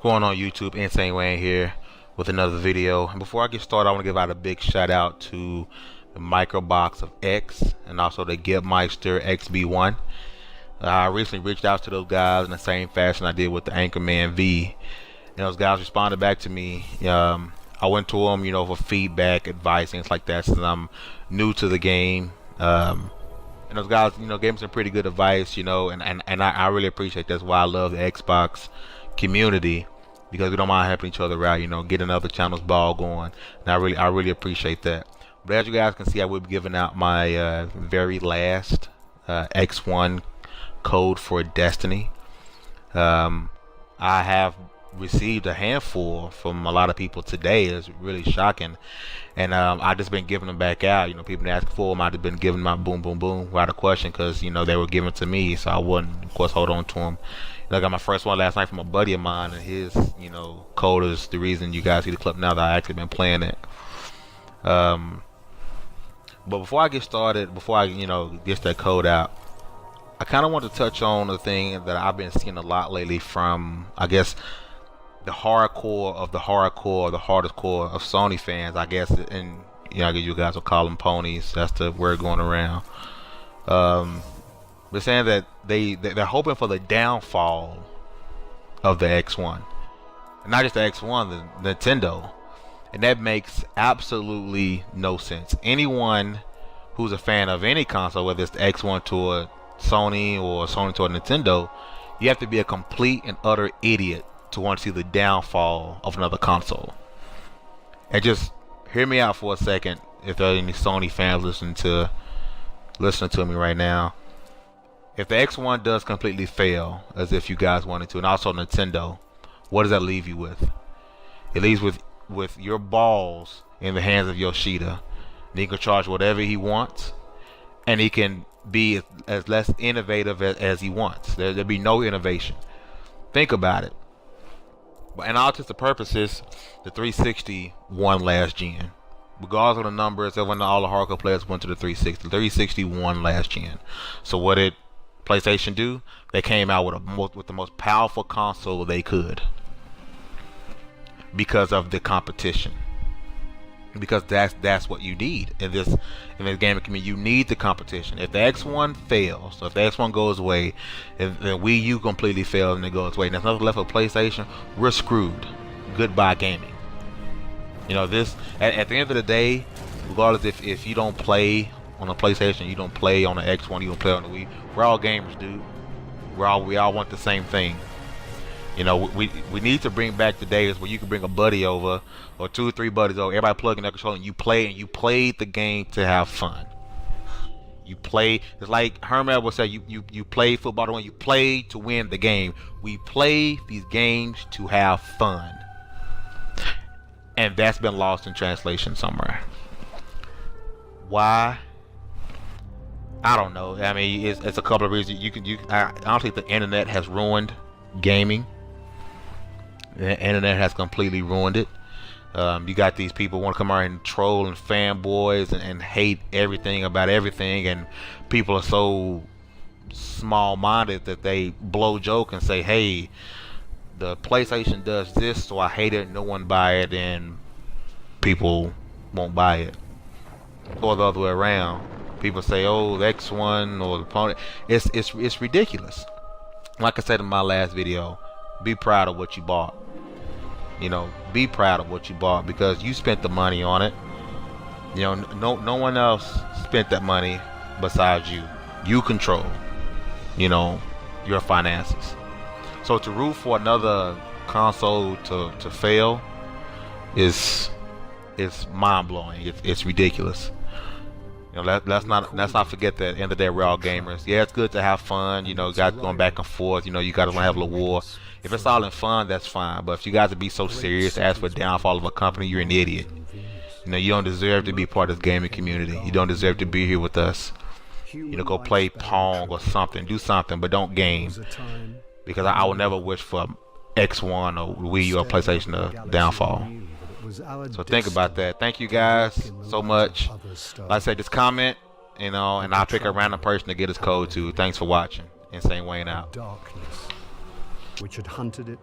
Going on YouTube, Insane Wayne here with another video. And before I get started, I want to give out a big shout out to the Microbox of X and also the Gipmeister XB1. I recently reached out to those guys in the same fashion I did with the Anchorman V, and those guys responded back to me. I went to them, for feedback, advice, things like that, since I'm new to the game. And those guys, gave me some pretty good advice, and I really appreciate that's why I love the Xbox community, because we don't mind helping each other out, getting other channels ball going, and I really appreciate that. But as you guys can see, I will be giving out my very last X1 code for Destiny. I have received a handful from a lot of people today. It's really shocking, and I just been giving them back out. People been asking for them. I just been giving them boom without a question, because they were given to me, so I wouldn't, of course, hold on to them. I got my first one last night from a buddy of mine, and his code is the reason you guys see the clip now that I actually been playing it. But before I get started, before I get that code out, I kind of want to touch on the thing that I've been seeing a lot lately from, I guess, the hardcore of the hardcore, the hardest core of Sony fans, I guess, and I guess you guys will call them ponies. That's the word going around. They're saying that they're hoping for the downfall of the X1, and not just the X1, the Nintendo, and that makes absolutely no sense. Anyone who's a fan of any console, whether it's the X1 to a Sony or Sony to a Nintendo, you have to be a complete and utter idiot to want to see the downfall of another console. And just hear me out for a second, if there are any Sony fans listening to me right now. If the X1 does completely fail, as if you guys wanted to, and also Nintendo, what does that leave you with? It leaves with your balls in the hands of Yoshida, and he can charge whatever he wants, and he can be as less innovative as he wants. There'll be no innovation. Think about it. And all intents and purposes, the 360 won last gen. Regardless of the numbers, when all the hardcore players went to the 360, the 360 won last gen. So what did PlayStation do? They came out with the most powerful console they could, because of the competition. Because that's what you need in this gaming community. You need the competition. If the X1 fails, so if the X1 goes away, and the Wii U completely fails and it goes away, and there's nothing left for PlayStation, we're screwed. Goodbye gaming. This at the end of the day, regardless if you don't play on a PlayStation, you don't play on the X1, you don't play on the Wii, we're all gamers, dude. We all want the same thing. We need to bring back the days where you can bring a buddy over, or 2 or 3 buddies over, everybody plug in their controller, and you play the game to have fun. You play, it's like Herman would say, you play football to win, you play to win the game. We play these games to have fun. And that's been lost in translation somewhere. Why? I don't know. I mean, it's a couple of reasons. I honestly think the internet has ruined gaming. The internet has completely ruined it. You got these people want to come around and troll and fanboys and hate everything about everything, and people are so small-minded that they blow joke and say, hey, the PlayStation does this, so I hate it, no one buy it, and people won't buy it. Or the other way around. People say, oh, the X1 or the opponent. It's ridiculous. Like I said in my last video, be proud of what you bought. Be proud of what you bought, because you spent the money on it. No one else spent that money besides you. You control, your finances. So to root for another console to fail is mind blowing. It's ridiculous. Let's not forget that at the end of the day, we're all gamers. Yeah, it's good to have fun. Guys going back and forth. You got to have a little war. If it's all in fun, that's fine. But if you guys would be so serious, ask for the downfall of a company, you're an idiot. You don't deserve to be part of this gaming community. You don't deserve to be here with us. Go play Pong or something. Do something, but don't game. Because I will never wish for X1 or Wii U or PlayStation to downfall. So think about that. Thank you guys so much. Like I said, just comment, and I'll pick a random person to get his code to. Thanks for watching. Insane Wayne out. Darkness, which had hunted it.